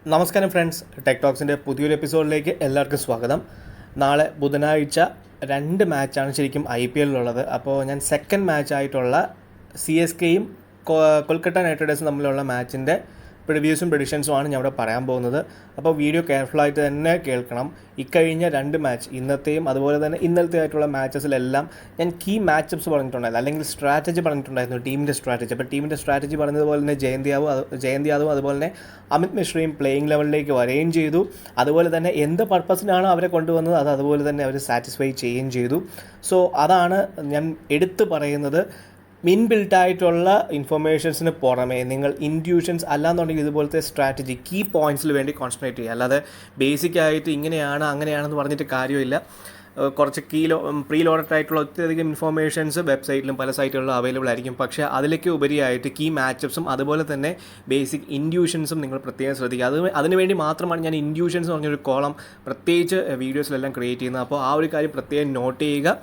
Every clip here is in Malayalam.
നമസ്കാരം ഫ്രണ്ട്സ്, ടെക് ടോക്സിൻ്റെ പുതിയൊരു എപ്പിസോഡിലേക്ക് എല്ലാവർക്കും സ്വാഗതം. നാളെ ബുധനാഴ്ച 2 മാച്ചാണ് ശരിക്കും IPL-ലുള്ളത്. അപ്പോൾ ഞാൻ സെക്കൻഡ് മാച്ചായിട്ടുള്ള CSKയും കൊൽക്കത്ത നൈറ്റ് റൈഡേഴ്സും തമ്മിലുള്ള മാച്ചിൻ്റെ പ്രിവ്യൂസും പ്രെഡിക്ഷൻസുമാണ് ഞാൻ ഇവിടെ പറയാൻ പോകുന്നത്. അപ്പോൾ വീഡിയോ കെയർഫുള്ളായിട്ട് തന്നെ കേൾക്കണം. ഇക്കഴിഞ്ഞ 2 മാച്ച്, ഇന്നത്തെയും അതുപോലെ തന്നെ ഇന്നലത്തെ ആയിട്ടുള്ള മാച്ചസിലെല്ലാം ഞാൻ കീ മാച്ചപ്സ് പറഞ്ഞിട്ടുണ്ടായിരുന്നു, അല്ലെങ്കിൽ സ്ട്രാറ്റജി പറഞ്ഞിട്ടുണ്ടായിരുന്നു, ടീമിൻ്റെ സ്ട്രാറ്റജി. അപ്പോൾ ടീമിൻ്റെ സ്ട്രാറ്റജി പറഞ്ഞതുപോലെ തന്നെ ജയന്ത് യാദവും അതുപോലെ തന്നെ അമിത് മിശ്രയും പ്ലേയിങ് ലെവലിലേക്ക് വരികയും ചെയ്തു. അതുപോലെ തന്നെ എന്ത് പർപ്പസിനാണ് അവരെ കൊണ്ടുവന്നത് അത് അതുപോലെ തന്നെ അവർ സാറ്റിസ്ഫൈ ചെയ്യുകയും ചെയ്തു. സോ അതാണ് ഞാൻ എടുത്തു പറയുന്നത്. ഇൻബിൽട്ടായിട്ടുള്ള ഇൻഫർമേഷൻസിന് പുറമേ നിങ്ങൾ ഇൻഡ്യൂഷൻസ് അല്ലാന്നുണ്ടെങ്കിൽ ഇതുപോലത്തെ സ്ട്രാറ്റജി കീ പോയിൻറ്റ്സിൽ വേണ്ടി കോൺസെൻട്രേറ്റ് ചെയ്യുക. അല്ലാതെ ബേസിക്കായിട്ട് ഇങ്ങനെയാണ് അങ്ങനെയാണെന്ന് പറഞ്ഞിട്ട് കാര്യമില്ല. കുറച്ച് പ്രീ ലോഡഡ് ആയിട്ടുള്ള ഒത്തിരിയധികം ഇൻഫർമേഷൻസ് വെബ്സൈറ്റിലും പല സൈറ്റുകളിലും അവൈലബിൾ ആയിരിക്കും. പക്ഷേ അതിലേക്ക് ഉപരിയായിട്ട് കീ മാച്ചപ്സും അതുപോലെ തന്നെ ബേസിക് ഇൻഡ്യൂഷൻസും നിങ്ങൾ പ്രത്യേകം ശ്രദ്ധിക്കുക. അതിനുവേണ്ടി മാത്രമാണ് ഞാൻ ഇൻഡ്യൂഷൻസ് എന്ന് പറഞ്ഞൊരു കോളം പ്രത്യേകിച്ച് വീഡിയോസിലെല്ലാം ക്രിയേറ്റ് ചെയ്യുന്നത്. അപ്പോൾ ആ ഒരു കാര്യം പ്രത്യേകം നോട്ട് ചെയ്യുക.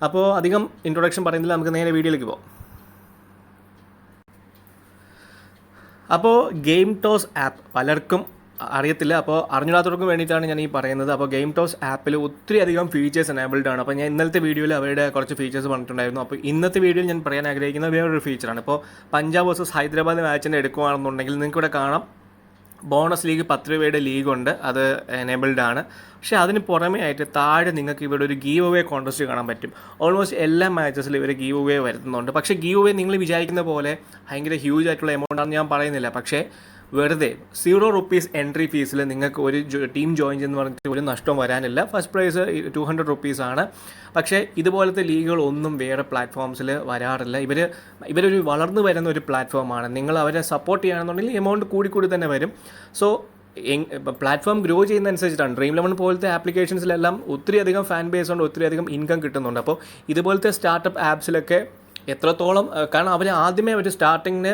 അപ്പോൾ അധികം ഇൻട്രൊഡക്ഷൻ പറയുന്നില്ല, നമുക്ക് നേരെ വീഡിയോയിലേക്ക് പോകാം. അപ്പോൾ ഗെയിം ടോസ് ആപ്പ് പലർക്കും അറിയത്തില്ല, അപ്പോൾ അറിഞ്ഞിടാത്തവർക്കും വേണ്ടിയിട്ടാണ് ഞാൻ ഈ പറയുന്നത്. അപ്പോൾ ഗെയിം ടോസ് ആപ്പിൽ ഒത്തിരി അധികം ഫീച്ചേഴ്സ് എനേബിൾഡ് ആണ്. അപ്പോൾ ഞാൻ ഇന്നലത്തെ വീഡിയോയിൽ അവരുടെ കുറച്ച് ഫീച്ചേഴ്സ് പറഞ്ഞിട്ടുണ്ടായിരുന്നു. അപ്പോൾ ഇന്നത്തെ വീഡിയോയിൽ ഞാൻ പറയാൻ ആഗ്രഹിക്കുന്ന വേറൊരു ഫീച്ചറാണ്. ഇപ്പോൾ പഞ്ചാബ് വേഴ്സസ് ഹൈദരാബാദ് മാച്ചിൻ്റെ എടുക്കുകയാണെന്നുണ്ടെങ്കിൽ നിങ്ങൾക്ക് ഇവിടെ കാണാം ബോണസ് ലീഗ് 10 രൂപയുടെ ലീഗുണ്ട്, അത് എനേബിൾഡ് ആണ്. പക്ഷേ അതിന് പുറമേ ആയിട്ട് താഴെ നിങ്ങൾക്ക് ഇവിടെ ഒരു ഗീവ് അവേ കോൺടെസ്റ്റ് കാണാൻ പറ്റും. ഓൾമോസ്റ്റ് എല്ലാ മാച്ചസിലും ഇവർ ഗീവ് അവേ വരുത്തുന്നുണ്ട്. പക്ഷേ ഗീവ് അവേ നിങ്ങൾ വിചാരിക്കുന്ന പോലെ ഭയങ്കര ഹ്യൂജ് ആയിട്ടുള്ള എമൗണ്ടാണെന്ന് ഞാൻ പറയുന്നില്ല. പക്ഷേ വെറുതെ 0 rupees എൻട്രി ഫീസിൽ നിങ്ങൾക്ക് ഒരു ടീം ജോയിൻ ചെയ്യുന്ന പറഞ്ഞിട്ട് ഒരു നഷ്ടവും വരാനില്ല. ഫസ്റ്റ് പ്രൈസ് 200 rupees ആണ്. പക്ഷേ ഇതുപോലത്തെ ലീഗുകളൊന്നും വേറെ പ്ലാറ്റ്ഫോംസിൽ വരാറില്ല. ഇവരൊരു വളർന്നു വരുന്ന ഒരു പ്ലാറ്റ്ഫോമാണ്. നിങ്ങൾ അവരെ സപ്പോർട്ട് ചെയ്യുകയാണെന്നുണ്ടെങ്കിൽ എമൗണ്ട് കൂടി തന്നെ വരും. So platform grow ചെയ്യുന്നതനുസരിച്ചിട്ടാണ്. Dream11 പോലത്തെ ആപ്ലിക്കേഷൻസിലെല്ലാം ഒത്തിരി അധികം ഫാൻ ബേസ് ഉണ്ട്, ഒത്തിരി അധികം ഇൻകം കിട്ടുന്നുണ്ട്. അപ്പോൾ ഇതുപോലത്തെ സ്റ്റാർട്ടപ്പ് ആപ്സിലൊക്കെ എത്രത്തോളം, കാരണം അവർ ആദ്യമേ ഒരു സ്റ്റാർട്ടിങ്ങിന്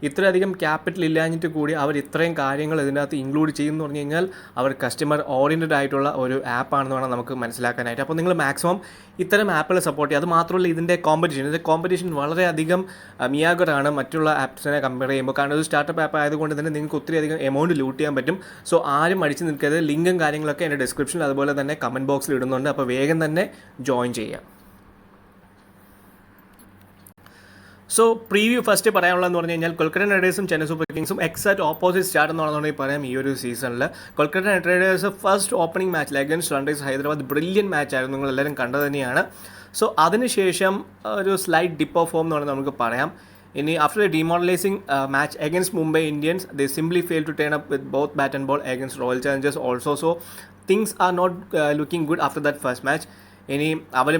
ഇത്രയധികം ക്യാപിറ്റൽ ഇല്ലാഞ്ഞിട്ട് കൂടി അവർ ഇത്രയും കാര്യങ്ങൾ ഇതിനകത്ത് ഇൻക്ലൂഡ് ചെയ്യുമെന്ന് പറഞ്ഞു കഴിഞ്ഞാൽ അവർ കസ്റ്റമർ ഓറിയൻറ്റഡ് ആയിട്ടുള്ള ഒരു ആപ്പാണെന്ന് വേണം നമുക്ക് മനസ്സിലാക്കാനായിട്ട്. അപ്പോൾ നിങ്ങൾ മാക്സിമം ഇത്തരം ആപ്പുകളെ സപ്പോർട്ട് ചെയ്യുക. അത് മാത്രമല്ല ഇതിൻ്റെ കോമ്പറ്റീഷൻ വളരെയധികം മിയാഗറാണ് മറ്റുള്ള ആപ്സിനെ കമ്പയർ ചെയ്യുമ്പോൾ. കാരണം ഒരു സ്റ്റാർട്ടപ്പ് ആപ്പ് ആയതുകൊണ്ട് തന്നെ നിങ്ങൾക്ക് ഒത്തിരി അധികം എമൗണ്ട് ലൂട്ട് ചെയ്യാൻ പറ്റും. സോ ആരും അടിച്ച് നിൽക്കരുത്. ലിങ്കും കാര്യങ്ങളൊക്കെ എൻ്റെ ഡിസ്ക്രിപ്ഷനിൽ അതുപോലെ തന്നെ കമൻറ്റ് ബോക്സിൽ ഇടുന്നുണ്ട്. അപ്പോൾ വേഗം തന്നെ ജോയിൻ ചെയ്യുക. സോ പ്രീവ്യൂ ഫസ്റ്റ് പറയാനുള്ളതെന്ന് പറഞ്ഞു കഴിഞ്ഞാൽ കൊൽക്കത്ത നൈറ്റ് റൈഡേഴ്സും ചെന്നൈ സൂപ്പർ കിങ്സും എക്സാക്ട് ഓപ്പോസിറ്റ് സ്റ്റാർട്ട് എന്നാണെന്നുണ്ടെങ്കിൽ പറയാം. ഈ ഒരു സീസണിൽ Kolkata night riders first opening മാച്ചിൽ അഗൈൻസ്റ്റ് സൺറൈസ് ഹൈദരാബാദ് ബ്രില്യൻ മാച്ചായിരുന്നു, നിങ്ങളെല്ലാവരും കണ്ടത് തന്നെയാണ്. സോ അതിനുശേഷം ഒരു സ്ലൈറ്റ് ഡിപ്പ് ഓഫ് ഫോം എന്ന് പറഞ്ഞാൽ നമുക്ക് പറയാം. ഇനി after a demoralising match against Mumbai Indians, they simply fail to turn up with both bat and ball against royal challengers also. So things are not looking good after that first match. ഇനി അവർ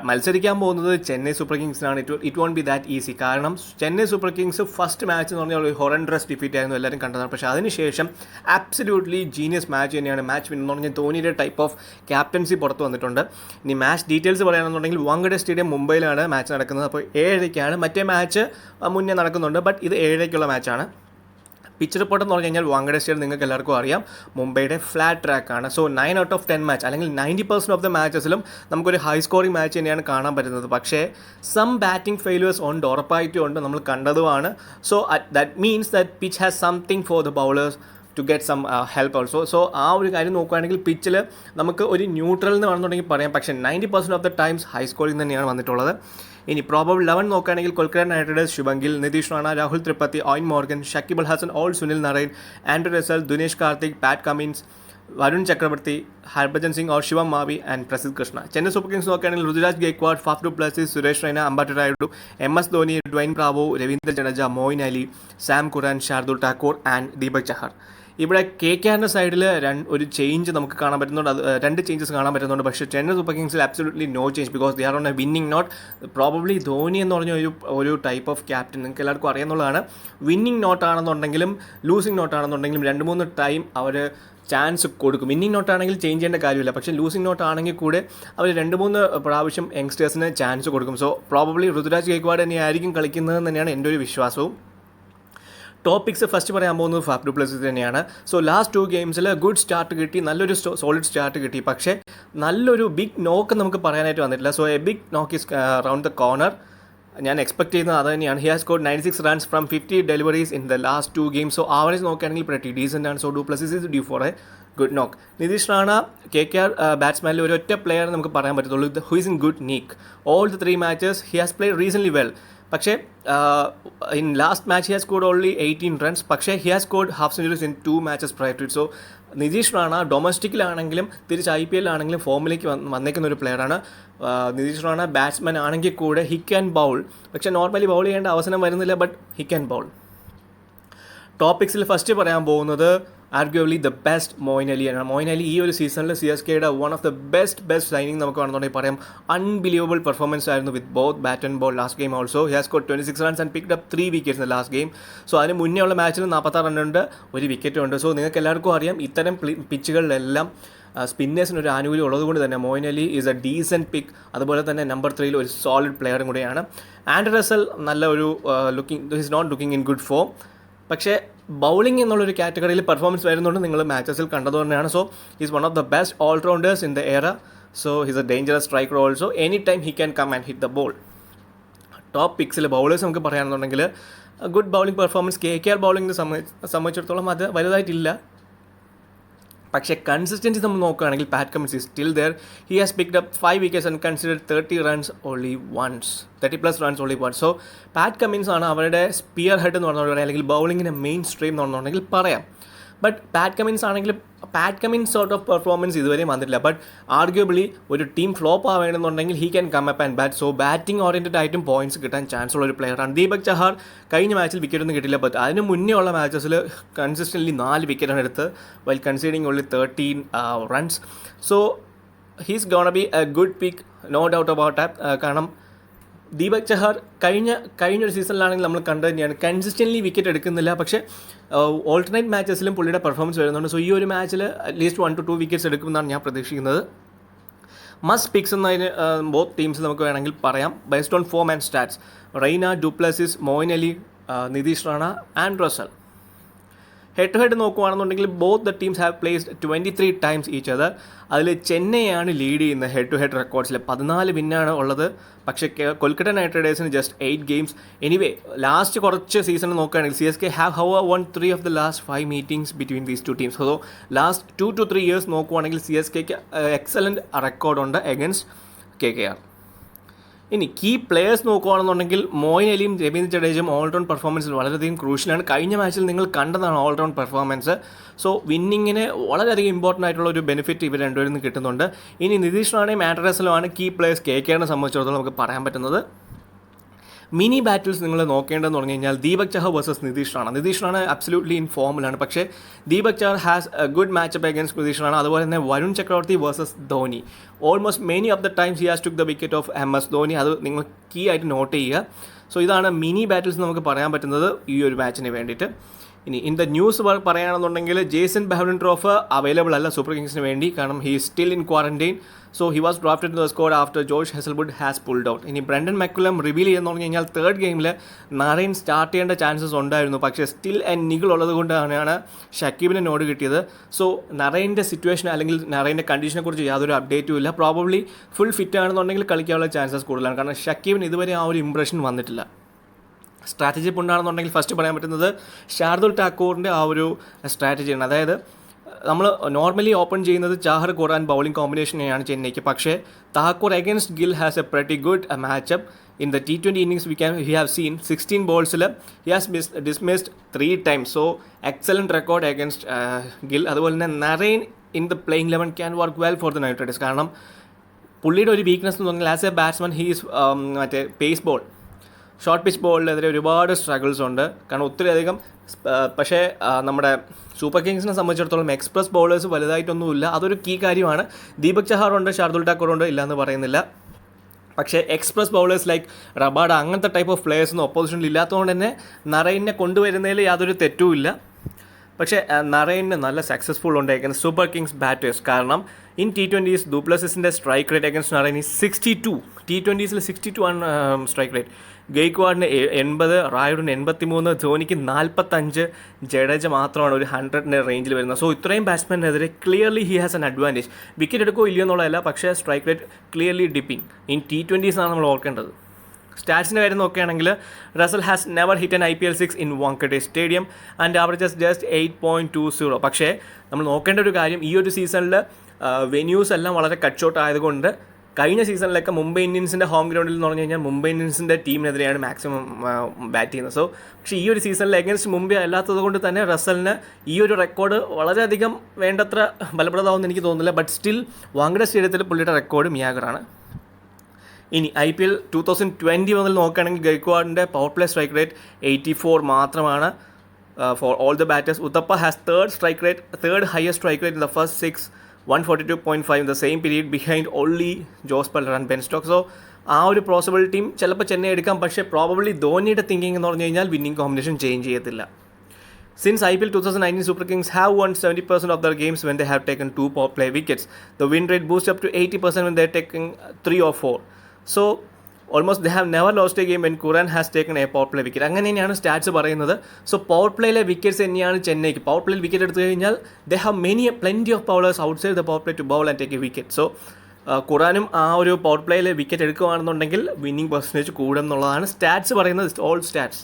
മത്സരിക്കാൻ പോകുന്നത് ചെന്നൈ സൂപ്പർ കിങ്സിനാണ്. It won't be that easy. കാരണം Chennai super kings first match എന്ന് പറഞ്ഞാൽ ഒരു ഹൊറൻഡ്രസ് ഡിഫീറ്റ് ആയിരുന്നു, എല്ലാവരും കണ്ടതാണ്. പക്ഷേ അതിനുശേഷം ആബ്സല്യൂട്ട്ലി ജീനിയസ് മാച്ച് തന്നെയാണ്. മാച്ച് വിൻ എന്ന് പറഞ്ഞാൽ ധോണിയുടെ ടൈപ്പ് ഓഫ് ക്യാപ്റ്റൻസി പുറത്ത് വന്നിട്ടുണ്ട്. ഇനി മാച്ച് ഡീറ്റെയിൽസ് പറയുകയാണെന്നുണ്ടെങ്കിൽ വാങ്കഡെ സ്റ്റേഡിയം മുംബൈയിലാണ് മാച്ച് നടക്കുന്നത്. അപ്പോൾ 7:30 മറ്റേ മാച്ച് മുന്നേ നടക്കുന്നുണ്ട്, ബട്ട് ഇത് 7:30 മാച്ചാണ്. പിച്ച് റിപ്പോർട്ട് എന്ന് പറഞ്ഞു കഴിഞ്ഞാൽ വാങ്കഡെ സ്റ്റേഡിയം നിങ്ങൾക്ക് എല്ലാവർക്കും അറിയാം മുംബൈയുടെ ഫ്ലാറ്റ് ട്രാക്കാണ്. സോ 9 out of 10 മാച്ച് അല്ലെങ്കിൽ 90% ഓഫ് ദ മാച്ചസിലും നമുക്കൊരു ഹൈ സ്കോറിംഗ് മാച്ച് തന്നെയാണ് കാണാൻ പറ്റുന്നത്. പക്ഷേ സം ബാറ്റിംഗ് ഫെയിലുവേഴ്സ് ഉണ്ട്, ഉറപ്പായിട്ടും ഉണ്ട്, നമ്മൾ കണ്ടതുമാണ്. So that means that pitch has something for the bowlers to get some help also. So ആ ഒരു കാര്യം നോക്കുകയാണെങ്കിൽ പിച്ചിൽ നമുക്ക് ഒരു ന്യൂട്രൽ എന്ന് വേണമെന്നുണ്ടെങ്കിൽ പറയാം. പക്ഷേ 90% of the times high scoring തന്നെയാണ് വന്നിട്ടുള്ളത്. ഇനി പ്രോബബിൾ 11 നോക്കുകയാണെങ്കിൽ Kolkata night Riders Shubman Gill, Nitish Rana, Rahul Tripathi, Eoin Morgan, Shakib Al Hasan, ഓൾ Sunil Narine, Andrew Russell, Dinesh Karthik, Pat Cummins, Varun Chakravarthy, Harbhajan Singh or Shivam Mavi and Prasidh Krishna. Chennai super Kings നോക്കുകയാണെങ്കിൽ Ruturaj Gaikwad, Faf du Plessis, Suresh Raina, Ambati Rayudu, MS Dhoni, Dwayne Bravo, Ravindra Jadeja, Moeen Ali, Sam Quran, Shardul Thakur and Deepak Chahar. ഇവിടെ KKRന്റെ സൈഡിൽ ഒരു ചേഞ്ച് നമുക്ക് കാണാൻ പറ്റുന്നുണ്ട്. 2 ചേഞ്ചസ് കാണാൻ പറ്റുന്നുണ്ട്. പക്ഷേ ചെന്നൈ സൂപ്പർ കിങ്സിൽ absolutely no change, because they are on a winning note. Probably Dhoni എന്ന് പറഞ്ഞ ഒരു ടൈപ്പ് ഓഫ് ക്യാപ്റ്റൻ നിങ്ങൾക്ക് എല്ലാവർക്കും അറിയാവുന്നതാണ്. വിന്നിംഗ് നോട്ടാണെന്നുണ്ടെങ്കിലും ലൂസിംഗ് നോട്ടാണെന്നുണ്ടെങ്കിലും 2-3 ടൈം അവർ ചാൻസ് കൊടുക്കും. വിന്നിംഗ് നോട്ടാണെങ്കിൽ ചേഞ്ച് ചെയ്യേണ്ട കാര്യമില്ല. പക്ഷേ ലൂസിംഗ് നോട്ടാണെങ്കിൽ കൂടെ അവർ 2-3 പ്രാവശ്യം യങ്സ്റ്റേഴ്സിന് ചാൻസ് കൊടുക്കും. സോ പ്രോബബ്ലി ഋതുരാജ് ഗെയ്ക്വാഡ് തന്നെയായിരിക്കും കളിക്കുന്നതെന്ന് തന്നെയാണ് എൻ്റെ ഒരു വിശ്വാസവും. ടോപ്പിക്സ് ഫസ്റ്റ് പറയാൻ പോകുന്നത് ഫാഫ് ഡു പ്ലസി തന്നെയാണ്. സോ ലാസ്റ്റ് 2 ഗെയിംസിൽ ഗുഡ് സ്റ്റാർട്ട് കിട്ടി, നല്ലൊരു സോളിഡ് സ്റ്റാർട്ട് കിട്ടി. പക്ഷേ നല്ലൊരു ബിഗ് നോക്ക് നമുക്ക് പറയാനായിട്ട് വന്നിട്ടില്ല. So a big knock is round the corner. ഞാൻ എക്സ്പെക്ട് ചെയ്യുന്നത് അത് തന്നെയാണ്. He has scored 96 runs from 50 deliveries in the last 2 games. So average നോക്കുകയാണെങ്കിൽ പ്രറ്റി ഡീസൻ്റ് ആണ്. So du Plessis is due for a good knock. Nitish Rana KKR ബാറ്റ്സ്മാനിൽ ഒരു ഒറ്റ പ്ലെയർ നമുക്ക് പറയാൻ പറ്റത്തുള്ളൂ who is in good nick. All the 3 matches he has played recently well. പക്ഷേ in last match he has scored only 18 runs. പക്ഷേ he has scored half centuries in 2 matches prior to it. So Nitish Rana ഡൊമസ്റ്റിക്കിലാണെങ്കിലും തിരിച്ച് IPL ആണെങ്കിലും ഫോമിലേക്ക് വന്നേക്കുന്ന ഒരു പ്ലെയറാണ്. നിതീഷ് റാണ ബാറ്റ്സ്മാൻ ആണെങ്കിൽ കൂടെ ഹി ക്യാൻ ബൗൾ. പക്ഷേ നോർമലി ബൗൾ ചെയ്യേണ്ട അവസരം വരുന്നില്ല, ബട്ട് ഹി ക്യാൻ ബൗൾ. ടോപ്പിക്സിൽ ഫസ്റ്റ് പറയാൻ പോകുന്നത് ആർഗ്യുവലി ദ ബെസ്റ്റ് മോയിൻ അലിയാണ്. മോയിൻ അലി ഈ ഒരു സീസണിൽ CSKയുടെ one of the best signing നമുക്ക് വേണമെന്നുണ്ടെങ്കിൽ പറയാം. അൺബിലീവബിൾ പെർഫോമൻസ് ആയിരുന്നു with both bat and ball. Last game also he has scored 26 runs and picked up 3 wickets in the last game. So അതിന് മുന്നേ ഉള്ള മാച്ചിൽ 46 റണ്ണുണ്ട്, 1 വിക്കറ്റും ഉണ്ട്. സോ നിങ്ങൾക്ക് എല്ലാവർക്കും അറിയാം ഇത്തരം പിച്ചുകളിലെല്ലാം സ്പിന്നേഴ്സിനൊരു ആനുകൂല്യം ഉള്ളതുകൊണ്ട് തന്നെ Moeen Ali is a decent pick. അതുപോലെ തന്നെ നമ്പർ 3 ഒരു സോളിഡ് പ്ലെയറും കൂടെയാണ്. ആൻഡ്രെ റസൽ നല്ല ഒരു is not looking in good form. പക്ഷേ ബൗളിംഗ് എന്നുള്ളൊരു കാറ്റഗറിയിൽ പെർഫോമൻസ് വരുന്നുണ്ട്, നിങ്ങൾ മാച്ചസിൽ കണ്ടത് തന്നെയാണ്. So is one of the best all rounders in the era. So he's a dangerous striker also. Any time he can come and hit the ball. Top പിക്സിൽ ബൗളേഴ്സ് നമുക്ക് പറയുകയാണെന്നുണ്ടെങ്കിൽ ഗുഡ് ബൗളിംഗ് പെർഫോമൻസ് KKR ബൗളിംഗിനെ സംബന്ധിച്ചിടത്തോളം അത് വലുതായിട്ടില്ല. പക്ഷേ കൺസിസ്റ്റൻസി നമ്മൾ നോക്കുകയാണെങ്കിൽ Pat Cummins is still there. He has picked up 5 wickets and considered 30 runs only once. 30+ runs only once. So PAT Cummins ആണ് അവരുടെ സ്പിയർ ഹെഡ് എന്ന് പറഞ്ഞുകൊണ്ടെങ്കിൽ അല്ലെങ്കിൽ ബൗളിങ്ങിൻ്റെ മെയിൻ സ്ട്രീം എന്ന് പറഞ്ഞിട്ടുണ്ടെങ്കിൽ പറയാം. But Pat Cummins sort of performance ഇതുവരെയും വന്നിട്ടില്ല. ബട്ട് ആർഗ്യുബിളി ഒരു ടീം ഫ്ലോപ്പ് ആവേണമെന്നുണ്ടെങ്കിൽ he can come up and bat. So batting oriented ആയിട്ടും പോയിന്റ്സ് കിട്ടാൻ ചാൻസ് ഉള്ള ഒരു പ്ലെയറാണ്. ദീപക് ചഹാർ കഴിഞ്ഞ മാച്ചിൽ വിക്കറ്റൊന്നും കിട്ടില്ല, ബട്ട് അതിന് മുന്നേ ഉള്ള മാച്ചസിൽ കൺസിസ്റ്റൻ്റ്ലി 4 വിക്കറ്റാണ് എടുത്ത് while conceding only 13 runs. So he's gonna be a good pick, no doubt about that. കാരണം ദീപക് ചഹാർ കഴിഞ്ഞൊരു സീസണിലാണെങ്കിൽ നമ്മൾ കണ്ടു തന്നെയാണ് കൺസിസ്റ്റൻ്റ്ലി വിക്കറ്റ് എടുക്കുന്നില്ല, പക്ഷേ ഓൾട്ടർനേറ്റ് മാച്ചസിലും പുള്ളിയുടെ പെർഫോമൻസ് വരുന്നുണ്ട്. സോ ഈ ഒരു മാച്ചിൽ അറ്റ്ലീസ്റ്റ് 1 to 2 wickets എടുക്കുമെന്നാണ് ഞാൻ പ്രതീക്ഷിക്കുന്നത്. മസ്റ്റ് പിക്സ് എന്നതിന് ബോത്ത് ടീംസ് നമുക്ക് വേണമെങ്കിൽ പറയാം based on form and stats. Raina, du Plessis, Moeen Ali, Nitish Rana and Russell. Head to head നോക്കുകയാണെന്നുണ്ടെങ്കിൽ both the teams have played 23 times each other. അതിൽ ചെന്നൈയാണ് ലീഡ് ചെയ്യുന്നത് ഹെഡ് ടു ഹെഡ് റെക്കോർഡ്സിൽ. 14 വിന്നാണ് ഉള്ളത്. പക്ഷേ കൊൽക്കത്ത നൈറ്റ് റൈഡേഴ്സിന് ജസ്റ്റ് 8 games. എനിവേ ലാസ്റ്റ് കുറച്ച് സീസൺ നോക്കുകയാണെങ്കിൽ CSK have won 3 of the last 5 meetings between these two teams. So last 2 to 3 years നോക്കുകയാണെങ്കിൽ CSKക്ക് എക്സലൻറ്റ് റെക്കോർഡുണ്ട് അഗൻസ്റ്റ് KKR. ഇനി കീ പ്ലെയേഴ്സ് നോക്കുകയാണെന്നുണ്ടെങ്കിൽ മോയിൻ അലിയും രവീന്ദ്ര ജഡേജയും ഓൾറൗണ്ട് പെർഫോമൻസിൽ വളരെയധികം ക്രൂഷ്യലാണ്. കഴിഞ്ഞ മാച്ചിൽ നിങ്ങൾ കണ്ടതാണ് ഓൾറൗണ്ട് പെർഫോമൻസ്. സോ വിന്നിങ്ങിന് വളരെയധികം ഇമ്പോർട്ടൻ്റ് ആയിട്ടുള്ള ഒരു ബെനിഫിറ്റ് ഇവർ രണ്ടുപേരിൽ നിന്ന് കിട്ടുന്നുണ്ട്. ഇനി നിതീഷ് റാണയും ആൻഡ്രെ റസലുമാണ് കീ പ്ലെയേഴ്സ് KKRനെ സംബന്ധിച്ചിടത്തോളം നമുക്ക് പറയാൻ പറ്റുന്നത്. മിനി ബാറ്റിൽസ് നിങ്ങൾ നോക്കേണ്ടതെന്ന് പറഞ്ഞു കഴിഞ്ഞാൽ Deepak Chahar versus Nitish Rana. Nitish Rana absolutely in ഫോമിലാണ്, പക്ഷേ Deepak Chahar has A good matchup against Nitish Rana. അതുപോലെ തന്നെ Varun Chakravarthy versus Dhoni. Almost many of the times he has took the wicket of MS Dhoni. അത് നിങ്ങൾ കീ ആയിട്ട് നോട്ട് ചെയ്യുക. സോ ഇതാണ് മിനി ബാറ്റിൽസ് നമുക്ക് പറയാൻ പറ്റുന്നത് ഈ ഒരു മാച്ചിന് വേണ്ടിയിട്ട്. ഇനി ഇൻ ദ ന്യൂസ് പറയുകയാണെന്നുണ്ടെങ്കിൽ ജേസൺ ബെഹ്റൻ ട്രോഫി അവൈലബിൾ അല്ല സൂപ്പർ കിങ്സിന് വേണ്ടി, കാരണം he is still in quarantine. So he was drafted to the squad after Josh Hazlewood has pulled out. ഇനി ബ്രണ്ടൻ മക്കുലം റിവീൽ ചെയ്യുന്ന പറഞ്ഞു കഴിഞ്ഞാൽ 3rd ഗെയിമിൽ നറൈൻ സ്റ്റാർട്ട് ചെയ്യേണ്ട ചാൻസസ് ഉണ്ടായിരുന്നു, പക്ഷേ സ്റ്റിൽ ആൻഡ് നിഗിൾ ഉള്ളത് കൊണ്ടാണ് ഷക്കീബിന് നോഡ് കിട്ടിയത്. സോ നറൈൻ്റെ സിറ്റുവേഷൻ അല്ലെങ്കിൽ നറൈൻ്റെ കണ്ടീഷനെ കുറിച്ച് യാതൊരു അപ്ഡേറ്റും ഇല്ല. പ്രോബബ്ലി ഫുൾ ഫിറ്റ് ആണെന്നുണ്ടെങ്കിൽ കളിക്കാനുള്ള ചാൻസസ് കൂടുതലാണ്, കാരണം ഷക്കീബിന് ഇതുവരെ ആ ഒരു ഇംപ്രഷൻ വന്നിട്ടില്ല. സ്ട്രാറ്റജി ഉണ്ടാണെന്നുണ്ടെങ്കിൽ ഫസ്റ്റ് പറയാൻ പറ്റുന്നത് ഷാർദുൽ ഠാക്കൂറിൻ്റെ ആ ഒരു സ്ട്രാറ്റജിയാണ്. അതായത് നമ്മൾ നോർമലി ഓപ്പൺ ചെയ്യുന്നത് ചാഹർ ഖുറാൻ ബൗളിംഗ് കോമ്പിനേഷനെയാണ് ചെന്നൈക്ക്. പക്ഷേ Thakur against Gill has a pretty good matchup. In the T20 innings we have seen 16 balls-ൽ he has dismissed 3 times. So excellent record against Gill. അതുപോലെ തന്നെ Narine in the playing 11 can work well for the Knight Riders. കാരണം പുള്ളിയുടെ ഒരു വീക്ക്നെസ് എന്ന് പറഞ്ഞാൽ ആസ് എ ബാറ്റ്സ്മാൻ ഹീസ് മറ്റേ പേസ് ബോൾ ഷോർട്ട് പിച്ച് ബോളിനെതിരെ ഒരുപാട് സ്ട്രഗിൾസ് ഉണ്ട്, കാരണം ഒത്തിരി അധികം. പക്ഷേ നമ്മുടെ സൂപ്പർ കിങ്സിനെ സംബന്ധിച്ചിടത്തോളം എക്സ്പ്രസ് ബോളേഴ്സ് വലുതായിട്ടൊന്നുമില്ല. അതൊരു കീ കാര്യമാണ്. ദീപക് ചഹാർ ഉണ്ട്, ഷാർദുൽ ഠാക്കൂർ ഉണ്ട്, ഇല്ലയെന്ന് പറയുന്നില്ല. പക്ഷേ എക്സ്പ്രസ് ബൗളേഴ്സ് ലൈക്ക് റബാഡ അങ്ങനത്തെ ടൈപ്പ് ഓഫ് പ്ലേയേഴ്സൊന്നും ഒപ്പോസിഷനിൽ ഇല്ലാത്തതുകൊണ്ട് തന്നെ നറൈനെ കൊണ്ടുവരുന്നതിൽ യാതൊരു തെറ്റുമില്ല. പക്ഷേ നറൈന് നല്ല സക്സസ്ഫുൾ ഉണ്ട് അഗൈൻസ്റ്റ് സൂപ്പർ കിങ്സ് ബാറ്റേഴ്സ്. കാരണം ഇൻ T20s ഡുപ്ലസിസിൻ്റെ strike rate against Narine is 62. T20sൽ 62 ആണ് സ്ട്രൈക്ക് റേറ്റ്. ഗെയ്ക്വാഡിന് 80, റായുഡിന് 83, ധോനിക്ക് 45, ജഡേജ മാത്രമാണ് ഒരു 100ൻ്റെ റേഞ്ചിൽ വരുന്നത്. സോ ഇത്രയും ബാറ്റ്സ്മാനെതിരെ clearly he has an advantage. Wicket എടുക്കുകയോ ഇല്ലയോ എന്നുള്ളതല്ല, പക്ഷേ strike rate clearly dipping. In T20s ആണ് നമ്മൾ ഓർക്കേണ്ടത്. സ്റ്റാറ്റ്സിൻ്റെ കാര്യം നോക്കുകയാണെങ്കിൽ Russell has never hit an IPL 6 in Wankhede stadium and averages just 8.20. പക്ഷേ നമ്മൾ നോക്കേണ്ട ഒരു കാര്യം, ഈ ഒരു സീസണിൽ വെന്യൂസ് എല്ലാം വളരെ കട്ട് ഷോട്ട് ആയതുകൊണ്ട് കഴിഞ്ഞ സീസണിലൊക്കെ മുംബൈ ഇന്ത്യൻസിൻ്റെ ഹോം ഗ്രൗണ്ടിൽ എന്ന് പറഞ്ഞു കഴിഞ്ഞാൽ മുംബൈ ഇന്ത്യൻസിൻ്റെ ടീമിനെതിരെയാണ് മാക്സിമം ബാറ്റ് ചെയ്യുന്നത്. സോ പക്ഷേ ഈ ഒരു സീസണിൽ എഗൻസ്റ്റ് മുംബൈ അല്ലാത്തത് കൊണ്ട് തന്നെ റസലിന് ഈ ഒരു റെക്കോർഡ് വളരെയധികം വേണ്ടത്ര ഫലപ്രദമാവുമെന്ന് എനിക്ക് തോന്നുന്നില്ല. ബട്ട് സ്റ്റിൽ വാങ്കഡെ സ്റ്റേഡിയത്തിൽ പുള്ളിയുടെ റെക്കോർഡ് മിയാഗറാണ്. ഇനി IPL 2020 മുതൽ നോക്കുകയാണെങ്കിൽ ഗൈക്വാഡിൻ്റെ പവർ പ്ലേ സ്ട്രൈക്ക് റേറ്റ് 84 മാത്രമാണ് for all the batters. Uthappa has third highest strike rate in the first 6, 142.5 in the same period behind only Jos Buttler and Ben Stokes. So ആ ഒരു പോസിബിലിറ്റിയും ചിലപ്പോൾ ചെന്നൈ എടുക്കാം. പക്ഷേ പ്രോബബ്ലി ധോണിയുടെ തിങ്കിങ് എന്ന് പറഞ്ഞു കഴിഞ്ഞാൽ വിന്നിംഗ് കോമ്പിനേഷൻ ചേഞ്ച് ചെയ്യത്തില്ല. Since IPL 2019, Super Kings have won 70% of their games when they have taken 2 power play wickets. The win rate boosts up to 80% when they are taking 3 or 4. So almost they have never lost a game when Curran has taken a power play wicket. അങ്ങനെ തന്നെയാണ് സ്റ്റാറ്റ്സ് പറയുന്നത്. സോ പവർ പ്ലേയിലെ വിക്കറ്റ്സ് തന്നെയാണ് ചെന്നൈക്ക്. പവർ പ്ലേയിൽ വിക്കറ്റ് എടുത്തു കഴിഞ്ഞാൽ they have plenty of bowlers outside the power play to bowl and take a wicket. So ഖുറാനും ആ ഒരു പവർ പ്ലേയിൽ വിക്കറ്റ് എടുക്കുകയാണെന്നുണ്ടെങ്കിൽ വിന്നിംഗ് പെർസെൻറ്റേജ് കൂടും എന്നുള്ളതാണ് സ്റ്റാറ്റ്സ് പറയുന്നത്. All stats.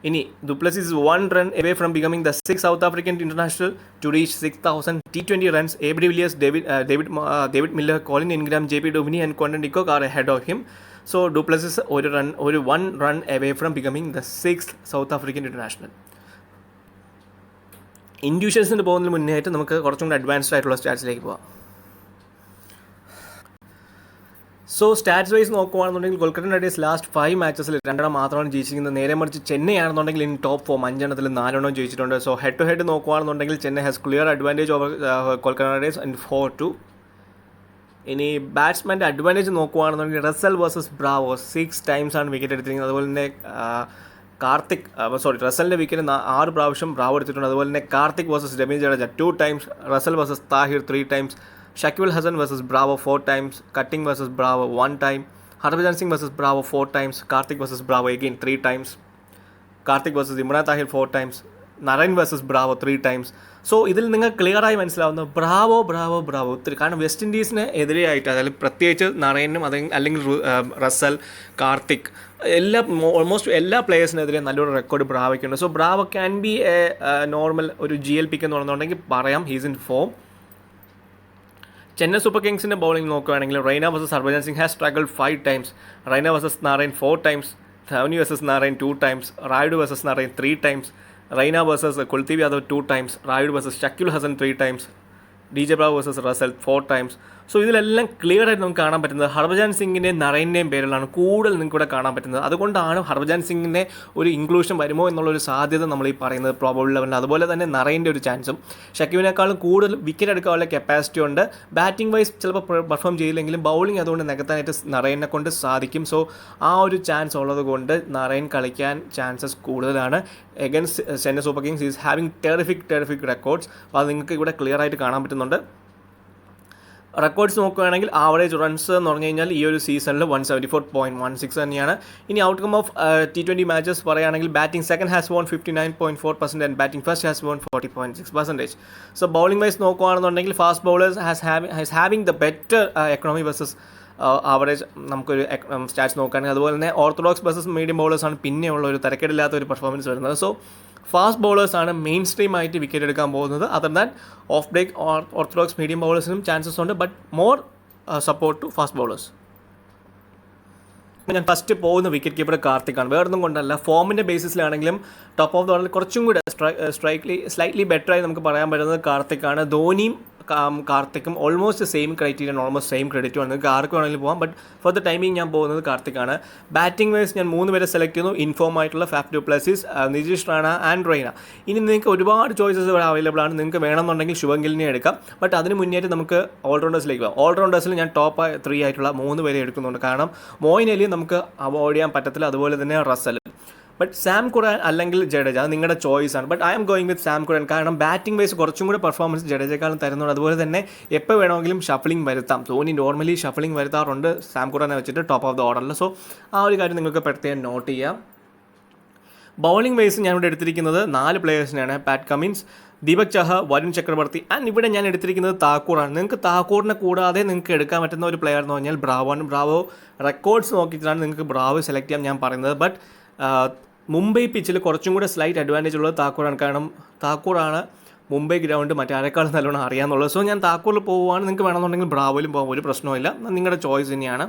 ഇനി Duplessis is 1 run away from becoming the 6th South African international to reach 6,000 T20 runs. AB de Villiers, David Miller, Colin Ingram, JP Duminy and Quinton de Kock are ahead of him. So Duplessis ഒരു 1 run away from becoming the 6th South African international. ഇൻഡ്യൂഷൻസിന് പോകുന്നതിന് മുന്നേ ആയിട്ട് നമുക്ക് കുറച്ചും കൂടി അഡ്വാൻസ്ഡ് ആയിട്ടുള്ള സ്റ്റാറ്റ്സിലേക്ക് പോകാം. സോ സ്റ്റാറ്റ്സ് വൈസ് നോക്കുകയാണെന്നുണ്ടെങ്കിൽ കൊൽക്കത്ത നൈറ്റ് റൈഡേഴ്സ് ലാസ്റ്റ് 5 മാച്ചസിൽ 2 മാത്രമാണ് ജയിച്ചിരിക്കുന്നത്. നേരെ മറിച്ച് ചെന്നൈ ആണെന്നുണ്ടെങ്കിൽ ഇൻ ടോപ്പ് ഫോം 5 4 ജയിച്ചിട്ടുണ്ട്. സോ ഹെഡ് ടു ഹെഡ് നോക്കുകയാണെന്നുണ്ടെങ്കിൽ Chennai has clear advantage over Kolkata night Riders and 4-2. ഇനി ബാറ്റ്സ്മാൻ്റെ അഡ്വാൻറ്റേജ് നോക്കുകയാണെന്നുണ്ടെങ്കിൽ റസൽ വേഴ്സസ് ബ്രാവോ 6 times ആണ് വിക്കറ്റ് എടുത്തിരിക്കുന്നത്. അതുപോലെ തന്നെ റസലിൻ്റെ വിക്കറ്റ് 6 പ്രാവശ്യം ബ്രാവോ എടുത്തിട്ടുണ്ട്. അതുപോലെ തന്നെ Karthik versus Ravindra Jadeja 2 times, Russell versus Tahir 3 times, Shakib Al Hasan versus Bravo 4 times, Cutting versus Bravo 1 time, Harbhajan Singh versus Bravo 4 times, Karthik versus Bravo again 3 times, Karthik versus Imran Tahir 4 times, Narain versus Bravo 3 times. So ഇതിൽ നിങ്ങൾ ക്ലിയറായി മനസ്സിലാവുന്ന ബ്രാവോ ഒത്തിരി. കാരണം വെസ്റ്റ് ഇൻഡീസിന് എതിരെയായിട്ട്, അതായത് പ്രത്യേകിച്ച് നറൈനും അല്ലെങ്കിൽ റസൽ, കാർത്തിക് ഓൾമോസ്റ്റ് എല്ലാ പ്ലേയേഴ്സിനെതിരെ നല്ലൊരു റെക്കോർഡ് ബ്രാവോയ്ക്കുണ്ട്. So Bravo can be a normal ഒരു GLP എന്ന് പറയുന്നുണ്ടെങ്കിൽ പറയാം he's in form. Chennai super കിങ്സിൻ്റെ ബൗളിംഗ് നോക്കുകയാണെങ്കിൽ Raina versus Harbhajan Singh has struggled 5 times, Raina versus Narayan 4 times, Dhoni versus Narayan 2 times, Rayudu versus Narayan 3 times, Raina versus Kuldeep Yadav 2 times, Rayudu versus Shakeel Hasan 3 times, DJ Bravo versus Russell 4 times. So ഇതിലെല്ലാം ക്ലിയർ ആയിട്ട് നമുക്ക് കാണാൻ പറ്റുന്നത് ഹർഭജൻ സിംഗിൻ്റെയും നറൈൻ്റെയും പേരിലാണ് കൂടുതൽ നിങ്ങൾക്ക് ഇവിടെ കാണാൻ പറ്റുന്നത്. അതുകൊണ്ടാണ് ഹർഭജൻ സിംഗിൻ്റെ ഒരു ഇൻക്ലൂഷൻ വരുമോ എന്നുള്ളൊരു സാധ്യത നമ്മൾ ഈ പറയുന്നത് പ്രോബബിൾ ലെവലിൽ. അതുപോലെ തന്നെ നറൈൻ്റെ ഒരു ചാൻസും. ഷക്കീബിനേക്കാളും കൂടുതൽ വിക്കറ്റ് എടുക്കാനുള്ള കപ്പാസിറ്റി ഉണ്ട്. ബാറ്റിംഗ് വൈസ് ചിലപ്പോൾ പെർഫോം ചെയ്യില്ലെങ്കിലും ബൗളിംഗ് അതുകൊണ്ട് നികത്താനായിട്ട് നറൈനെ കൊണ്ട് സാധിക്കും. സോ ആ ഒരു ചാൻസ് ഉള്ളത് കൊണ്ട് നറൈൻ കളിക്കാൻ ചാൻസസ് കൂടുതലാണ്. Against Chennai super Kings is having terrific records. അപ്പോൾ അത് നിങ്ങൾക്ക് ഇവിടെ ക്ലിയർ ആയിട്ട് കാണാൻ പറ്റുന്നുണ്ട്. റെക്കോർഡ്സ് നോക്കുകയാണെങ്കിൽ ആവറേജ് റൺസ് എന്ന് പറഞ്ഞു കഴിഞ്ഞാൽ ഈ ഒരു സീസണിൽ 174.16 തന്നെയാണ്. ഇനി ഔട്ട്കം ഓഫ് T20 മാച്ചസ് പറയുകയാണെങ്കിൽ batting second has won 59.4% and batting first has won 40.6%. So bowling wise നോക്കുകയാണെന്നുണ്ടെങ്കിൽ fast bowlers has having the better economy versus average നമുക്കൊരു സ്റ്റാറ്റ്സ് നോക്കുകയാണെങ്കിൽ. അതുപോലെ തന്നെ ഓർത്തഡോക്സ് വേഴ്സസ് മീഡിയം ബൗളേഴ്സാണ് പിന്നെയുള്ള ഒരു തരക്കേടില്ലാത്ത ഒരു പെർഫോമൻസ് വരുന്നത്. സോ ഫാസ്റ്റ് ബൗളേഴ്സാണ് മെയിൻ സ്ട്രീം ആയിട്ട് വിക്കറ്റ് എടുക്കാൻ പോകുന്നത്. Other than off break orthodox medium ബൗളേഴ്സിനും ചാൻസസ് ഉണ്ട്, but more support to fast bowlers. ഞാൻ ഫസ്റ്റ് പോകുന്ന വിക്കറ്റ് കീപ്പർ കാർത്തിക്കാണ്. വേറൊന്നും കൊണ്ടല്ല, ഫോമിൻ്റെ ബേസിസിലാണെങ്കിലും ടോപ്പ് ഓഫ് ദ ഓർഡറിൽ കുറച്ചും കൂടെ സ്ലൈറ്റ്ലി ബെറ്ററായി നമുക്ക് പറയാൻ പറ്റുന്നത് കാർത്തിക്കാണ്. ധോണിയും കാർത്തിക്കും almost same criterion, almost same ക്രെഡിറ്റുമാണ്. നിങ്ങൾക്ക് ആർക്ക് വേണമെങ്കിലും പോകാം, ബട്ട് ഫോർ ദ ടൈമിങ് ഞാൻ പോകുന്നത് കാർത്തിക്കാണ്. ബാറ്റിംഗ് വൈസ് ഞാൻ 3 പേരെ സെലക്ട് ചെയ്യുന്നു. ഇൻഫോം ആയിട്ടുള്ള Faf du Plessis, Nitish Rana and Rhine. ഇനി നിങ്ങൾക്ക് ഒരുപാട് ചോയ്സസ് ഇവിടെ അവൈലബിൾ ആണ്. നിങ്ങൾക്ക് വേണമെന്നുണ്ടെങ്കിൽ ശുഭങ്കിലിനെ എടുക്കാം. ബട്ട് അതിന് മുന്നേറ്റ് നമുക്ക് ഓൾറൗണ്ടേഴ്സിലേക്ക് പോകാം. ഓൾറൗണ്ടേഴ്സിൽ ഞാൻ ടോപ്പ് 3 ആയിട്ടുള്ള 3 പേരെ എടുക്കുന്നുണ്ട്. കാരണം മോയിൻ അലി നമുക്ക് അവോയ്ഡ് ചെയ്യാൻ പറ്റത്തില്ല, അതുപോലെ തന്നെ റസൽ. ബട്ട് സാം കുറാൻ അല്ലെങ്കിൽ ജഡേജ അത് നിങ്ങളുടെ ചോയ്സാണ്. But I'm going with Sam Curran. കാരണം ബാറ്റിംഗ് വൈസ് കുറച്ചും കൂടി പെർഫോമൻസ് ജഡേജക്കാളും തരുന്നുണ്ട്. അതുപോലെ തന്നെ എപ്പോൾ വേണമെങ്കിലും ഷഫ്ലിംഗ് വരുത്താം. ധോനി നോർമലി ഷഫ്ലിംഗ് വരുത്താറുണ്ട് സാം കുറാനെ വെച്ചിട്ട് ടോപ്പ് ഓഫ് ദ ഓർഡറിൽ. സോ ആ ഒരു കാര്യം നിങ്ങൾക്ക് പ്രത്യേകം നോട്ട് ചെയ്യാം. ബൗളിംഗ് വൈസ് ഞാനിവിടെ എടുത്തിരിക്കുന്നത് 4 പ്ലേയേഴ്സിനാണ്. പാറ്റ് കമിൻസ്, ദീപക് ചഹ, വരുൺ ചക്രവർത്തി ആൻഡ് ഇവിടെ ഞാൻ എടുത്തിരിക്കുന്നത് താക്കൂറാണ്. നിങ്ങൾക്ക് താക്കൂറിനെ കൂടാതെ നിങ്ങൾക്ക് എടുക്കാൻ പറ്റുന്ന ഒരു പ്ലെയർ എന്ന് പറഞ്ഞാൽ ബ്രാവോ ആണ്. ബ്രാവോ റെക്കോർഡ്സ് നോക്കിയിട്ടാണ് നിങ്ങൾക്ക് ബ്രാവോ സെലക്ട് ചെയ്യാൻ ഞാൻ പറയുന്നത്. ബട്ട് മുംബൈ പിച്ചിൽ കുറച്ചും കൂടെ സ്ലൈറ്റ് അഡ്വാൻറ്റേജ് ഉള്ളത് താക്കൂറാണ്. കാരണം താക്കൂറാണ് മുംബൈ ഗ്രൗണ്ട് മറ്റാരെക്കാളും നല്ലോണം അറിയാമെന്നുള്ളത്. സോ ഞാൻ താക്കൂറിൽ പോവുകയാണ്. നിങ്ങൾക്ക് വേണമെന്നുണ്ടെങ്കിൽ ബ്രാവോയിലും പോകാം, ഒരു പ്രശ്നമില്ല. നിങ്ങളുടെ ചോയ്സ് തന്നെയാണ്.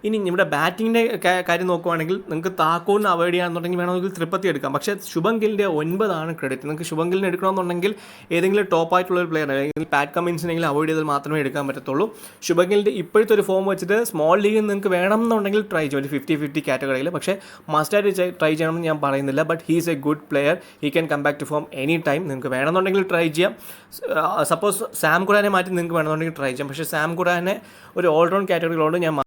ഇനി ഇവിടെ ബാറ്റിങ്ങിൻ്റെ കാര്യം നോക്കുവാണെങ്കിൽ നിങ്ങൾക്ക് താക്കൂറിനെ അവോയ്ഡ് ചെയ്യാന്നുണ്ടെങ്കിൽ വേണമെങ്കിൽ ത്രിപ്പത്തി എടുക്കാം. പക്ഷേ ശുഭം ഗില്ലിൻ്റെ 9 ക്രെഡിറ്റ്. നിങ്ങൾക്ക് ശുഭം ഗില്ലിനെ എടുക്കണമെന്നുണ്ടെങ്കിൽ ഏതെങ്കിലും ടോപ്പായിട്ടുള്ള ഒരു പ്ലെയർ അല്ലെങ്കിൽ പാറ്റ് കമ്മിൻസിനെങ്കിലും അവോയ്ഡ് ചെയ്താൽ മാത്രമേ എടുക്കാൻ പറ്റത്തുള്ളൂ. ശുഭം ഗില്ലിൻ്റെ ഇപ്പോഴത്തെ ഒരു ഫോം വെച്ചിട്ട് സ്മോൾ ലീഗിൽ നിങ്ങൾക്ക് വേണമെന്നുണ്ടെങ്കിൽ ട്രൈ ചെയ്യും, ഒരു 50-50 കാറ്റഗറിയിൽ. പക്ഷേ മസ്റ്റായിട്ട് ട്രൈ ചെയ്യണമെന്ന് ഞാൻ പറയുന്നില്ല. But he's a good player, he can come back to form any time. നിങ്ങൾക്ക് വേണമെന്നുണ്ടെങ്കിൽ ട്രൈ ചെയ്യാം. സപ്പോസ് സാം കുറാനെ മാറ്റി നിങ്ങൾക്ക് വേണമെന്നുണ്ടെങ്കിൽ ട്രൈ ചെയ്യാം. പക്ഷേ സാം കുറാനെ ഒരു ഓൾറൗണ്ട് കാറ്റഗറിയിലോട്ട് ഞാൻ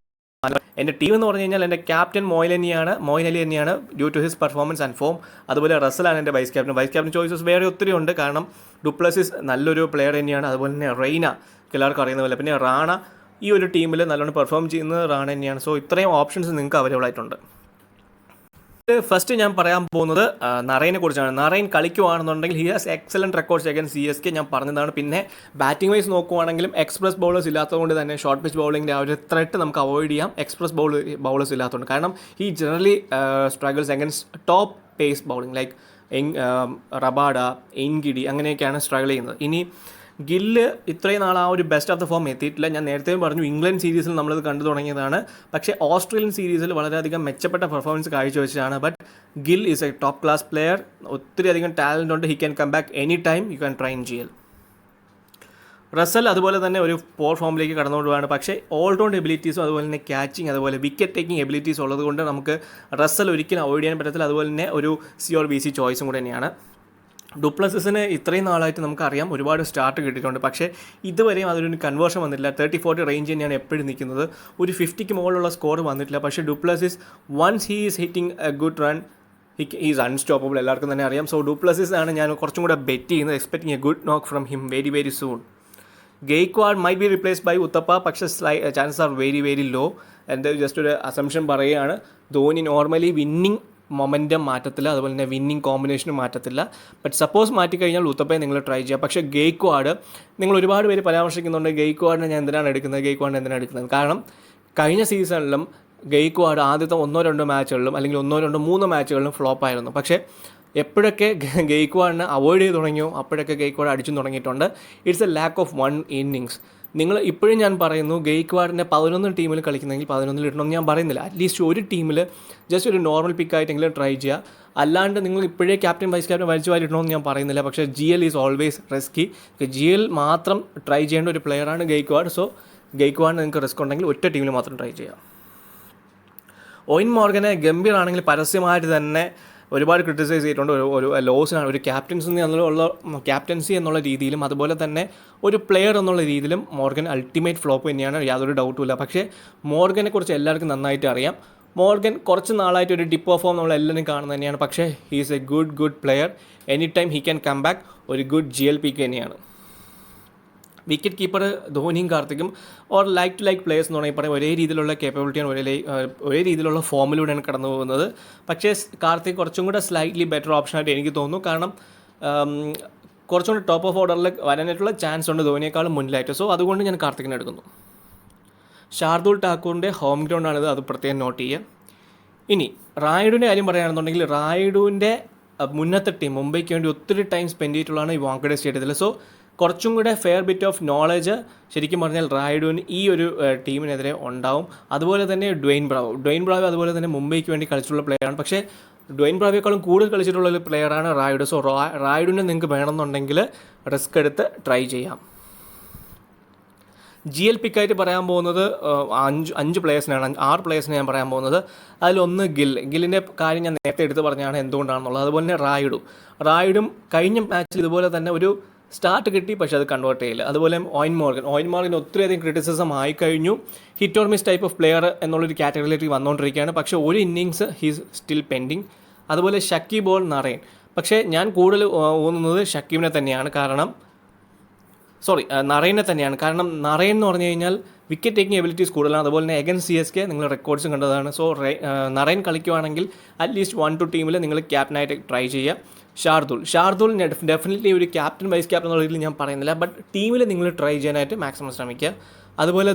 എൻ്റെ ടീം എന്ന് പറഞ്ഞു കഴിഞ്ഞാൽ എൻ്റെ ക്യാപ്റ്റൻ മോയിൻ അലി തന്നെയാണ് due to his performance and form. അതുപോലെ റസലാണ് എൻ്റെ വൈസ് ക്യാപ്റ്റൻ ചോയ്സസ് വേറെ ഒത്തിരി ഉണ്ട്. കാരണം ഡുപ്ലസിസ് നല്ലൊരു പ്ലെയർ തന്നെയാണ്. അതുപോലെ തന്നെ റെയ്ന എല്ലാവർക്കും അറിയുന്ന പോലെ. പിന്നെ റാണ ഈ ഒരു ടീമിൽ നല്ലോണം പെർഫോം ചെയ്യുന്നത് റാണ തന്നെയാണ്. സോ ഇത്രയും ഓപ്ഷൻസ് നിങ്ങൾക്ക് അവൈലബിൾ ആയിട്ടുണ്ട്. ഫസ്റ്റ് ഞാൻ പറയാൻ പോകുന്നത് നറൈനെ കുറിച്ചാണ്. നറൈൻ കളിക്കുവാണെന്നുണ്ടെങ്കിൽ he has excellent records against CSK, ഞാൻ പറഞ്ഞതാണ്. പിന്നെ ബാറ്റിംഗ് വൈസ് നോക്കുവാണെങ്കിലും എക്സ്പ്രസ് ബൗളേഴ്സ് ഇല്ലാത്തതുകൊണ്ട് തന്നെ ഷോർട്ട് പിച്ച് ബൗളിങ്ങിൻ്റെ ആ ഒരു ത്രെട്ട് നമുക്ക് അവോയ്ഡ് ചെയ്യാം, എക്സ്പ്രസ് ബൗളേഴ്സ് ഇല്ലാത്തതുകൊണ്ട്. കാരണം he generally struggles against top pace bowling like Rabada, Ngidi അങ്ങനെയൊക്കെയാണ് സ്ട്രഗിൾ ചെയ്യുന്നത്. ഇനി ഗില്ല് ഇത്രയും നാൾ ആ ഒരു ബെസ്റ്റ് ഓഫ് ദ ഫോം എത്തിയിട്ടില്ല. ഞാൻ നേരത്തെയും പറഞ്ഞു ഇംഗ്ലണ്ട് സീരീസിൽ നമ്മളത് കണ്ടു തുടങ്ങിയതാണ്. പക്ഷേ ഓസ്ട്രേലിയൻ സീരീസിൽ വളരെയധികം മെച്ചപ്പെട്ട പെർഫോമൻസ് കാഴ്ചവെച്ചതാണ്. But Gill is a top class player, ഒത്തിരി അധികം ടാലൻ്റ് ഉണ്ട്. He can come back any time, you can try in GL. Russell അതുപോലെ തന്നെ ഒരു പോർ ഫോമിലേക്ക് കടന്നുകൊണ്ടുപോവാണ്. പക്ഷേ ഓൾറൗണ്ട് എബിലിറ്റീസും അതുപോലെ തന്നെ ക്യാച്ചിങ് അതുപോലെ വിക്കറ്റ് ടേക്കിംഗ് എബിലിറ്റീസ് ഉള്ളത് കൊണ്ട് നമുക്ക് റസൽ ഒരിക്കലും അവോയ്ഡ് ചെയ്യാൻ പറ്റത്തില്ല. അതുപോലെ തന്നെ ഒരു CR/BC ചോയ്സും കൂടെ തന്നെയാണ്. ഡുപ്ലസിന് ഇത്രയും നാളായിട്ട് നമുക്കറിയാം ഒരുപാട് സ്റ്റാർട്ട് കിട്ടിയിട്ടുണ്ട്. പക്ഷേ ഇതുവരെയും അതൊരു കൺവേർഷൻ വന്നിട്ടില്ല. 30-40 റേഞ്ച് തന്നെയാണ് എപ്പോഴും നിൽക്കുന്നത്. ഒരു 50ക്ക് മുകളിലുള്ള സ്കോർ വന്നിട്ടില്ല. പക്ഷേ du Plessis once he is hitting a good run is unstoppable, എല്ലാവർക്കും തന്നെ അറിയാം. സോ ഡുപ്ലസിസ് ആണ് ഞാൻ കുറച്ചും കൂടെ ബെറ്റ് ചെയ്യുന്നത്, expecting a good knock from him very soon. Gaikwad may be replaced by Uthappa, പക്ഷേ ചാൻസസ് ആർ വെരി ലോ. എൻ്റെ ജസ്റ്റ് ഒരു അസംഷൻ പറയുകയാണ്. ധോനി നോർമലി വിന്നിങ് മൊമെൻറ്റം മാറ്റത്തില്ല, അതുപോലെ തന്നെ വിന്നിങ് കോമ്പിനേഷനും മാറ്റത്തില്ല. ബട്ട് സപ്പോസ് മാറ്റിക്കഴിഞ്ഞാൽ ഉത്തപ്പയെ നിങ്ങൾ ട്രൈ ചെയ്യുക. പക്ഷേ ഗെയ്ക്വാഡ് നിങ്ങൾ ഒരുപാട് പേര് പരാമർശിക്കുന്നുണ്ട്, ഗെയ്ക്വാഡിനെ ഞാൻ എന്തിനാണ് എടുക്കുന്നത്. കാരണം കഴിഞ്ഞ സീസണിലും ഗെയ്ക്വാഡ് ആദ്യത്തെ 1-2 മാച്ചുകളിലും അല്ലെങ്കിൽ 1-2-3 മാച്ചുകളിലും ഫ്ലോപ്പായിരുന്നു. പക്ഷേ എപ്പോഴൊക്കെ ഗെയ്ക്വാഡിനെ അവോയ്ഡ് ചെയ്ത് തുടങ്ങിയോ അപ്പോഴൊക്കെ ഗെയ്ക്വാഡ് അടിച്ചു തുടങ്ങിയിട്ടുണ്ട്. It's A lack of one innings. നിങ്ങൾ ഇപ്പോഴും ഞാൻ പറയുന്നു ഗെയ്ക്വാഡിനെ 11 ടീമിൽ കളിക്കുന്നെങ്കിൽ 11 ഇടണമെന്ന് ഞാൻ പറയുന്നില്ല. അറ്റ്ലീസ്റ്റ് ഒരു ടീമിൽ ജസ്റ്റ് ഒരു നോർമൽ പിക്കായിട്ടെങ്കിലും ട്രൈ ചെയ്യുക. അല്ലാണ്ട് നിങ്ങൾ ഇപ്പോഴേ ക്യാപ്റ്റൻ വൈസ് ക്യാപ്റ്റൻ വലിച്ചു വാരിടണമെന്ന് ഞാൻ പറയുന്നില്ല. പക്ഷേ GL is always risky. GL മാത്രം ട്രൈ ചെയ്യേണ്ട ഒരു പ്ലെയറാണ് ഗെയ്ക്വാഡ്. സോ ഗെയ്ക്വാഡിന് നിങ്ങൾക്ക് റിസ്ക് ഉണ്ടെങ്കിൽ ഒറ്റ ടീമിൽ മാത്രം ട്രൈ ചെയ്യാം. ഓയിൻ മോർഗനെ ഗംഭീറാണെങ്കിൽ പരസ്യമായിട്ട് തന്നെ ഒരുപാട് ക്രിട്ടിസൈസ് ചെയ്തിട്ടുണ്ട്. ഒരു ലോസിനാണ് ഒരു ക്യാപ്റ്റൻസി എന്നുള്ള രീതിയിലും അതുപോലെ തന്നെ ഒരു പ്ലെയർ എന്നുള്ള രീതിയിലും മോർഗൻ അൾട്ടിമേറ്റ് ഫ്ലോപ്പ് തന്നെയാണ്, യാതൊരു ഡൗട്ടും ഇല്ല. പക്ഷേ മോർഗനെ കുറിച്ച് എല്ലാവർക്കും നന്നായിട്ട് അറിയാം. മോർഗൻ കുറച്ച് നാളായിട്ട് ഒരു ഡിപ്പ് ഓഫ് ഫോം നമ്മളെല്ലാവരും കാണുന്നത് തന്നെയാണ്. പക്ഷേ he is a good player, any time he can come back, ഒരു ഗുഡ് GL പിക്ക് തന്നെയാണ്. വിക്കറ്റ് കീപ്പർ ധോനിയും കാർത്തിക്കും ഓർ ലൈക്ക് പ്ലേയേഴ്സ് എന്ന് പറഞ്ഞാൽ പറയും ഒരേ രീതിയിലുള്ള കേപ്പബിലിറ്റിയാണ്, ഒരേ രീതിയിലുള്ള ഫോമിലൂടെയാണ് കടന്നു പോകുന്നത്. പക്ഷേ കാർത്തിക് കുറച്ചും കൂടെ സ്ലൈറ്റ്ലി ബെറ്റർ ഓപ്ഷനായിട്ട് എനിക്ക് തോന്നുന്നു. കാരണം കുറച്ചും കൂടി ടോപ്പ് ഓഫ് ഓർഡറിൽ വരാനായിട്ടുള്ള ചാൻസ് ഉണ്ട് ധോനിയേക്കാളും മുന്നിലായിട്ട്. സോ അതുകൊണ്ട് ഞാൻ കാർത്തികിനെ എടുക്കുന്നു. ഷാർദുൽ ഠാക്കൂറിൻ്റെ ഹോം ഗ്രൗണ്ടാണിത്, അത് പ്രത്യേകം നോട്ട് ചെയ്യുക. ഇനി റായിഡുവിൻ്റെ കാര്യം പറയുകയാണെന്നുണ്ടെങ്കിൽ റായിഡുവിൻ്റെ മുന്നത്തെ ടീം മുംബൈക്ക് വേണ്ടി ഒത്തിരി ടൈം സ്പെൻഡ് ചെയ്തിട്ടുള്ളതാണ് ഈ വാങ്കഡെ സ്റ്റേഡിയത്തിൽ. സോ കുറച്ചും കൂടെ ഫെയർ ബിറ്റ് ഓഫ് നോളജ് ശരിക്കും പറഞ്ഞാൽ റായിഡുവിന് ഈ ഒരു ടീമിനെതിരെ ഉണ്ടാവും. അതുപോലെ തന്നെ ഡ്വെയിൻ ബ്രാവോ അതുപോലെ തന്നെ മുംബൈക്ക് വേണ്ടി കളിച്ചിട്ടുള്ള പ്ലെയറാണ്. പക്ഷേ ഡ്വെയിൻ ബ്രാവോയേക്കാളും കൂടുതൽ കളിച്ചിട്ടുള്ള ഒരു പ്ലെയറാണ് റായിഡു. സോ റായിഡുവിനെ നിങ്ങൾക്ക് വേണമെന്നുണ്ടെങ്കിൽ റിസ്ക് എടുത്ത് ട്രൈ ചെയ്യാം. GL പിക്കായിട്ട് പറയാൻ പോകുന്നത് 5 പ്ലേയേഴ്സിനാണ്, 6 പ്ലേയേഴ്സിനെ ഞാൻ പറയാൻ പോകുന്നത്. അതിലൊന്ന് ഗില്ലിൻ്റെ കാര്യം ഞാൻ നേരത്തെ എടുത്ത് പറഞ്ഞാണ് എന്തുകൊണ്ടാണെന്നുള്ളത്. അതുപോലെ തന്നെ റായിഡും കഴിഞ്ഞ മാച്ചിൽ ഇതുപോലെ തന്നെ ഒരു സ്റ്റാർട്ട് കിട്ടി, പക്ഷേ അത് കൺവേർട്ട് ചെയ്യില്ല. അതുപോലെ ഓയിൻ മോർഗൻ ഒത്തിരിയധികം ക്രിറ്റിസിസം ആയിക്കഴിഞ്ഞു. Hit or miss type of player എന്നുള്ളൊരു കാറ്റഗറിയിലേക്ക് വന്നുകൊണ്ടിരിക്കുകയാണ്. പക്ഷേ ഒരു ഇന്നിങ്സ് ഹീസ് സ്റ്റിൽ പെൻഡിങ്. അതുപോലെ ഷക്കീബ് ഓർ നറൈൻ. പക്ഷേ ഞാൻ കൂടുതൽ ഊന്നുന്നത് ഷക്കീബിനെ തന്നെയാണ്. നറൈനെ തന്നെയാണ്. കാരണം നറൈൻ എന്ന് പറഞ്ഞു കഴിഞ്ഞാൽ വിക്കറ്റ് ടേക്കിംഗ് എബിലിറ്റീസ് കൂടുതലാണ്. അതുപോലെ തന്നെ അഗൈൻസ്റ്റ് CSK നിങ്ങൾ റെക്കോർഡ്സും കണ്ടതാണ്. സോ നറൈൻ കളിക്കുവാണെങ്കിൽ അറ്റ്ലീസ്റ്റ് 1-2 ടീമിൽ നിങ്ങൾ ക്യാപ്റ്റനായിട്ട് ട്രൈ ചെയ്യുക. ഷാർദുൽ ഡെഫിനറ്റ്ലി ഒരു ക്യാപ്റ്റൻ വൈസ് ക്യാപ്റ്റൻ എന്നുള്ള രീതിയിൽ ഞാൻ പറയുന്നില്ല, ബട്ട് ടീമിൽ നിങ്ങൾ ട്രൈ ചെയ്യാനായിട്ട് മാക്സിമം ശ്രമിക്കുക. അതുപോലെ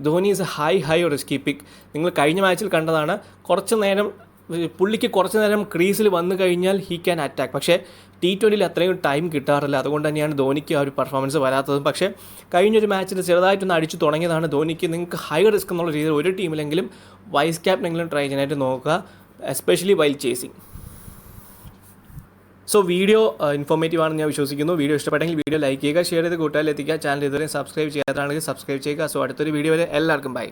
ധോനി ഈസ് ഹൈ റിസ്കി പിക്ക്. നിങ്ങൾ കഴിഞ്ഞ മാച്ചിൽ കണ്ടതാണ്, പുള്ളിക്ക് കുറച്ച് നേരം ക്രീസിൽ വന്നു കഴിഞ്ഞാൽ ഹീ ക്യാൻ അറ്റാക്ക്. പക്ഷേ T20 അത്രയും ടൈം കിട്ടാറില്ല, അതുകൊണ്ട് തന്നെയാണ് ധോനിക്ക് ആ ഒരു പെർഫോമൻസ് വരാത്തതും. പക്ഷേ കഴിഞ്ഞൊരു മാച്ചിൽ ചെറുതായിട്ടൊന്ന് അടിച്ചു തുടങ്ങിയതാണ് ധോനിക്ക്. നിങ്ങൾക്ക് ഹൈ റിസ്ക് എന്നുള്ള രീതിയിൽ ഒരു ടീമിലെങ്കിലും വൈസ് ക്യാപ്റ്റനെങ്കിലും ട്രൈ ചെയ്യാനായിട്ട് നോക്കുക, especially while chasing. So video informative ആണെന്ന് ഞാൻ വിശ്വസിക്കുന്നു. വീഡിയോ ഇഷ്ടപ്പെട്ടെങ്കിൽ വീഡിയോ ലൈക്ക് ചെയ്യുക, ഷെയർ ചെയ്ത് കൂട്ടുകാരിൽ എത്തിക്കുക. ചാനൽ ഇതുവരെ സബ്സ്ക്രൈബ് ചെയ്യാത്തതാണെങ്കിൽ സബ്സ്ക്രൈബ് ചെയ്യുക. സോ അടുത്തൊരു വീഡിയോയിൽ എല്ലാവർക്കും ബൈ.